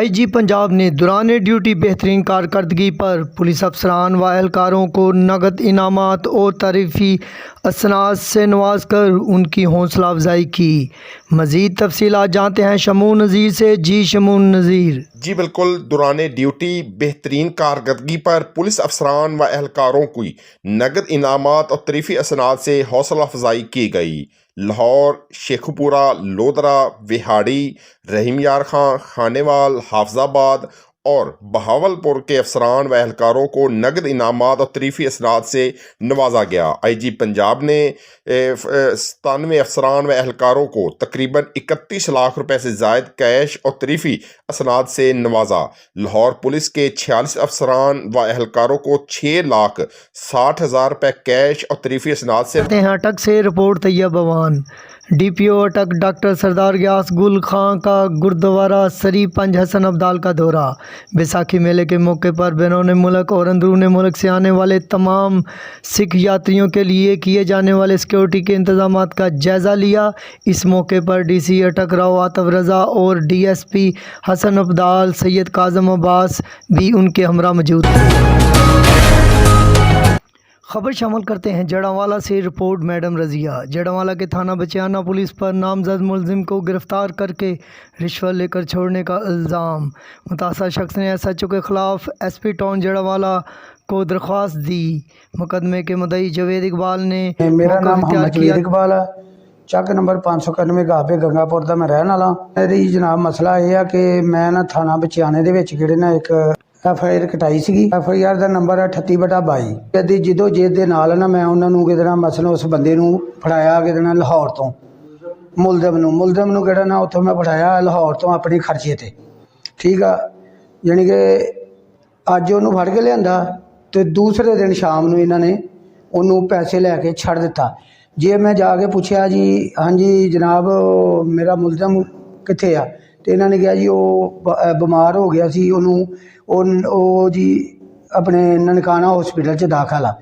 IG Punjab ने दौरान duty बेहतरीन कारकर्दगी पर पुलिस अफसरान व एहलकारों को नकद इनामात और तारीफ़ी असनाद से नवाज कर उनकी हौसला अफजाई की। मज़ीद तफसीलात जानते हैं शमून नज़ीर से। जी शमून नज़ीर। जी बिल्कुल, दौरान ड्यूटी बेहतरीन कारकर्दगी पर पुलिस अफसरान व एहलकारों की नगद इनामात और तरीफ़ी असनाद से हौसला अफजाई की गई। लाहौर, शेखुपुरा, लोधरा, विहाड़ी, रहीम यार खां, खानेवाल, हाफजाबाद और बहावलपुर के अफसरान व एहलकारों को नगद इनामात और तरीफ़ी असनाद से नवाजा गया। आईजी पंजाब ने 97 अफसरान व एहलकारों को तकरीबन 31 लाख रुपए से ज़ायद कैश और तरीफ़ी असनाद से नवाजा। लाहौर पुलिस के 46 अफसरान व एहलकारों को 6,60,000 रुपए कैश और तरीफ़ी असनाद से अटक से रिपोर्ट तैयब बवान। DPO अटक डॉक्टर सरदार गयास गुल खां का गुरुद्वारा सरी पंज हसन अब्दाल का दौरा। बैसाखी मेले के मौके पर बैरून मुल्क और अंदरून मुल्क से आने वाले तमाम सिख यात्रियों के लिए किए जाने वाले सिक्योरिटी के इंतजाम का जायज़ा लिया। इस मौके पर DC अटक राव आतफ रज़ा और DSP हसन अब्दाल सैयद काज़म अब्बास भी उनके हमरा मौजूद थे। खबर शामिल करते हैं जड़ावाला से। Report madam Razia. जड़ावाला के थाना बचियाना पुलिस पर नामजद मुलजिम को गिरफ्तार करके रिश्वत लेकर छोड़ने का इल्ज़ाम। मुतासर शख्स ने SHO के ख़िलाफ़ SP टाउन जड़ावाला को दरख्वास्त दी। मुकदमे के मुद्दई जवेद इकबाल ने मेरा नाम जवेद इकबाल है, चक नंबर 591 गाबे गंगापुर का मैं रहने वाला। मेरी जनाब मसला यह है कि मैं ना थाना बचियाने दे विच जिहड़े ना एक FIR कटाई सी। FIR का नंबर है 38/22। यदि जिदो जेद के नाल ना मैं उन्होंने कितना मसला उस बंदे नूं फड़ाया कितना लाहौर तो मुलजम नूं किहड़ा ना उत्थों मैं फड़ाया लाहौर तो अपने खर्चे ते। ठीक है, यानी कि अज उन्होंने फड़ के लिया तो दूसरे दिन शाम नूं इन्हां ने उन्होंने पैसे लैके छड़ दिता। जे मैं जाके पूछया जी हाँ जी जनाब मेरा मुलजम कित्थे आ, तो इन्होंने कहा जी वो बीमार हो गया सी, उन्होंने जी अपने ननकाना हॉस्पिटल च दाखल आ।